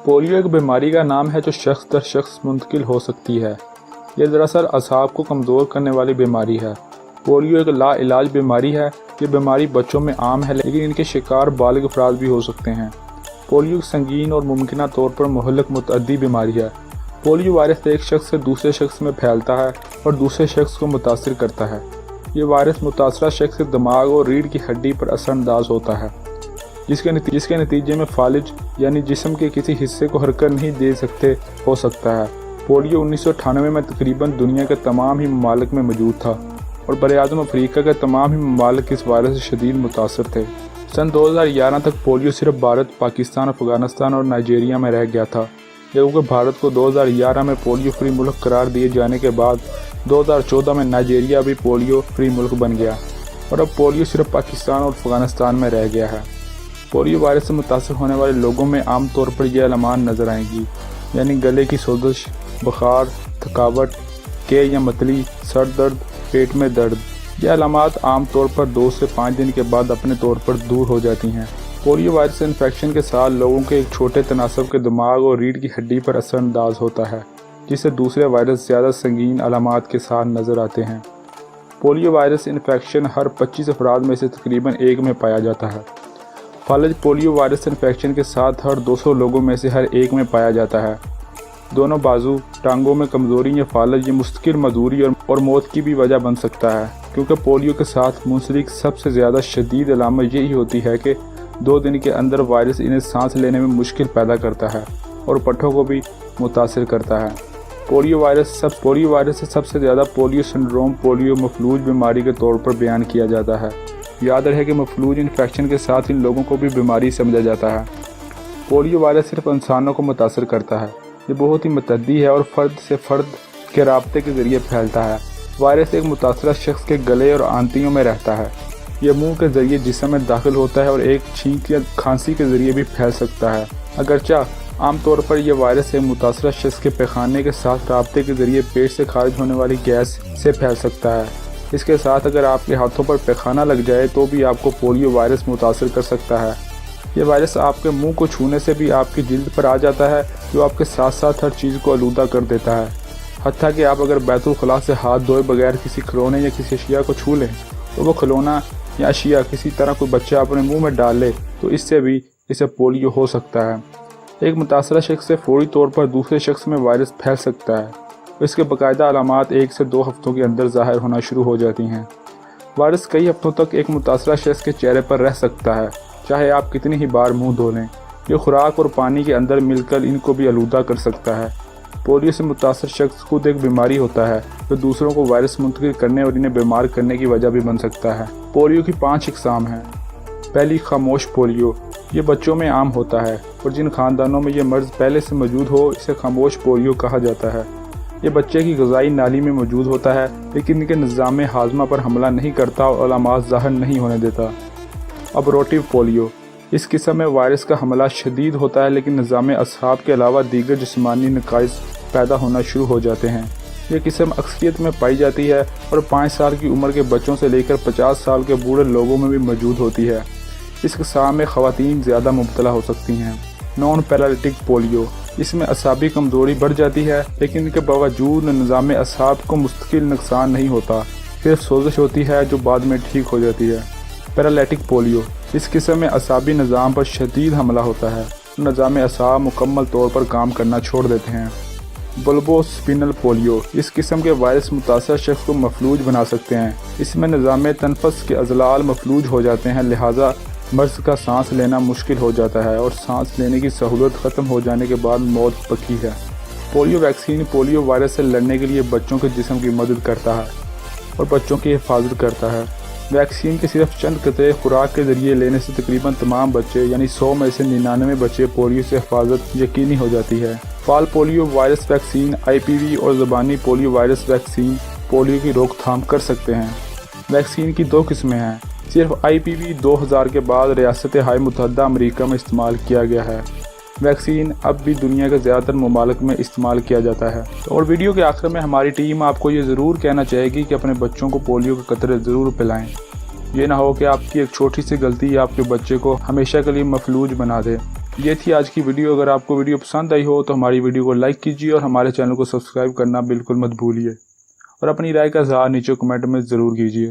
Polio ایک بیماری کا نام ہے جو شخص در شخص منتقل ہو سکتی ہے۔ یہ دراصل اعصاب کو کمزور کرنے والی بیماری ہے۔ پولیو ایک لا علاج بیماری ہے۔ یہ بیماری بچوں میں عام ہے لیکن ان کے شکار بالغ افراد بھی ہو سکتے ہیں۔ پولیو ایک سنگین اور ممکنہ طور پر مہلک متعدی بیماری ہے۔ پولیو وائرس ایک شخص سے دوسرے شخص میں پھیلتا ہے اور دوسرے شخص کو متاثر کرتا ہے۔ یہ وائرس متاثرہ شخص کے دماغ اور ریڑھ کی ہڈی پر اثر انداز ہوتا ہے، جس کے نتیجے میں فالج یعنی جسم کے کسی حصے کو حرکت نہیں دے سکتے ہو سکتا ہے۔ پولیو 1998 میں تقریباً دنیا کے تمام ہی ممالک میں موجود تھا اور براعظم افریقہ کے تمام ہی ممالک اس وائرس سے شدید متاثر تھے۔ سن 2011 تک پولیو صرف بھارت، پاکستان، افغانستان اور نائجیریا میں رہ گیا تھا، جبکہ بھارت کو 2011 میں پولیو فری ملک قرار دیے جانے کے بعد 2014 میں نائجیریا بھی پولیو فری ملک بن گیا اور اب پولیو صرف پاکستان اور افغانستان میں رہ گیا ہے۔ پولیو وائرس سے متاثر ہونے والے لوگوں میں عام طور پر یہ علامات نظر آئیں گی، یعنی گلے کی سوزش، بخار، تھکاوٹ، کے یا متلی، سر درد، پیٹ میں درد۔ یہ علامات عام طور پر 2 سے 5 دن کے بعد اپنے طور پر دور ہو جاتی ہیں۔ پولیو وائرس انفیکشن کے ساتھ لوگوں کے ایک چھوٹے تناسب کے دماغ اور ریڑھ کی ہڈی پر اثر انداز ہوتا ہے، جس سے دوسرے وائرس زیادہ سنگین علامات کے ساتھ نظر آتے ہیں۔ پولیو وائرس انفیکشن ہر 25 افراد میں سے تقریباً 1 میں پایا جاتا ہے۔ فالج پولیو وائرس انفیکشن کے ساتھ ہر 200 لوگوں میں سے ہر 1 میں پایا جاتا ہے۔ دونوں بازو، ٹانگوں میں کمزوری یا فالج یہ مستقل مزوری اور موت کی بھی وجہ بن سکتا ہے، کیونکہ پولیو کے ساتھ منسلک سب سے زیادہ شدید علامت یہی ہوتی ہے کہ 2 دن کے اندر وائرس انہیں سانس لینے میں مشکل پیدا کرتا ہے اور پٹھوں کو بھی متاثر کرتا ہے۔ پولیو وائرس سے سب سے زیادہ پولیو سنڈروم پولیو مفلوج بیماری کے طور پر بیان کیا جاتا ہے۔ یاد رہے کہ مفلوج انفیکشن کے ساتھ ان لوگوں کو بھی بیماری سمجھا جاتا ہے۔ پولیو وائرس صرف انسانوں کو متاثر کرتا ہے۔ یہ بہت ہی متعدی ہے اور فرد سے فرد کے رابطے کے ذریعے پھیلتا ہے۔ وائرس ایک متاثرہ شخص کے گلے اور آنتیوں میں رہتا ہے۔ یہ منہ کے ذریعے جسم میں داخل ہوتا ہے اور ایک چھینک یا کھانسی کے ذریعے بھی پھیل سکتا ہے۔ اگرچہ عام طور پر یہ وائرس ایک متاثرہ شخص کے پیخانے کے ساتھ رابطے کے ذریعے پیٹ سے خارج ہونے والی گیس سے پھیل سکتا ہے۔ اس کے ساتھ اگر آپ کے ہاتھوں پر پیخانہ لگ جائے تو بھی آپ کو پولیو وائرس متاثر کر سکتا ہے۔ یہ وائرس آپ کے منہ کو چھونے سے بھی آپ کی جلد پر آ جاتا ہے، جو آپ کے ساتھ ساتھ ہر چیز کو آلودہ کر دیتا ہے۔ حتیٰ کہ آپ اگر بیت الخلاء سے ہاتھ دھوئے بغیر کسی کھلونے یا کسی اشیاء کو چھو لیں تو وہ کھلونا یا اشیاء کسی طرح کوئی بچہ اپنے منہ میں ڈال لے تو اس سے بھی اسے پولیو ہو سکتا ہے۔ ایک متاثرہ شخص سے فوری طور پر دوسرے شخص میں وائرس پھیل سکتا ہے۔ اس کے باقاعدہ علامات 1 سے 2 ہفتوں کے اندر ظاہر ہونا شروع ہو جاتی ہیں۔ وائرس کئی ہفتوں تک ایک متاثرہ شخص کے چہرے پر رہ سکتا ہے، چاہے آپ کتنی ہی بار منہ دھو لیں۔ یہ خوراک اور پانی کے اندر مل کر ان کو بھی آلودہ کر سکتا ہے۔ پولیو سے متاثر شخص خود ایک بیماری ہوتا ہے جو دوسروں کو وائرس منتقل کرنے اور انہیں بیمار کرنے کی وجہ بھی بن سکتا ہے۔ پولیو کی 5 اقسام ہیں۔ پہلی، خاموش پولیو۔ یہ بچوں میں عام ہوتا ہے اور جن خاندانوں میں یہ مرض پہلے سے موجود ہو اسے خاموش پولیو کہا جاتا ہے۔ یہ بچے کی غذائی نالی میں موجود ہوتا ہے لیکن ان کے نظام ہاضمہ پر حملہ نہیں کرتا اور علامات ظاہر نہیں ہونے دیتا۔ ابروٹیو پولیو۔ اس قسم میں وائرس کا حملہ شدید ہوتا ہے لیکن نظام اعصاب کے علاوہ دیگر جسمانی نقائص پیدا ہونا شروع ہو جاتے ہیں۔ یہ قسم اکثریت میں پائی جاتی ہے اور 5 سال کی عمر کے بچوں سے لے کر 50 سال کے بوڑھے لوگوں میں بھی موجود ہوتی ہے۔ اس قسم میں خواتین زیادہ مبتلا ہو سکتی ہیں۔ نان پیرالیٹک پولیو۔ اس میں اعصابی کمزوری بڑھ جاتی ہے لیکن ان کے باوجود نظام اعصاب کو مستقل نقصان نہیں ہوتا، صرف سوزش ہوتی ہے جو بعد میں ٹھیک ہو جاتی ہے۔ پیرالیٹک پولیو۔ اس قسم میں اعصابی نظام پر شدید حملہ ہوتا ہے، نظام اعصاب مکمل طور پر کام کرنا چھوڑ دیتے ہیں۔ بلبو اسپینل پولیو۔ اس قسم کے وائرس متاثرہ شخص کو مفلوج بنا سکتے ہیں۔ اس میں نظام تنفس کے عضلات مفلوج ہو جاتے ہیں، لہٰذا مرض کا سانس لینا مشکل ہو جاتا ہے اور سانس لینے کی سہولت ختم ہو جانے کے بعد موت پکی ہے۔ پولیو ویکسین پولیو وائرس سے لڑنے کے لیے بچوں کے جسم کی مدد کرتا ہے اور بچوں کی حفاظت کرتا ہے۔ ویکسین کے صرف چند قطرے خوراک کے ذریعے لینے سے تقریباً تمام بچے یعنی 100 میں سے 99 بچے پولیو سے حفاظت یقینی ہو جاتی ہے۔ فال پولیو وائرس ویکسین IPV اور زبانی پولیو وائرس ویکسین پولیو کی روک تھام کر سکتے ہیں۔ ویکسین کی 2 قسمیں ہیں۔ صرف IPV 2000 کے بعد ریاست ہائے متحدہ امریکہ میں استعمال کیا گیا ہے۔ ویکسین اب بھی دنیا کے زیادہ تر ممالک میں استعمال کیا جاتا ہے۔ اور ویڈیو کے آخر میں ہماری ٹیم آپ کو یہ ضرور کہنا چاہے گی کہ اپنے بچوں کو پولیو کے قطرے ضرور پلائیں۔ یہ نہ ہو کہ آپ کی ایک چھوٹی سی غلطی آپ کے بچے کو ہمیشہ کے لیے مفلوج بنا دے۔ یہ تھی آج کی ویڈیو۔ اگر آپ کو ویڈیو پسند آئی ہو تو ہماری ویڈیو کو لائک کیجیے اور ہمارے چینل کو سبسکرائب کرنا بالکل مت بھولیے، اور اپنی رائے کا اظہار نیچے کمنٹ میں ضرور کیجیے۔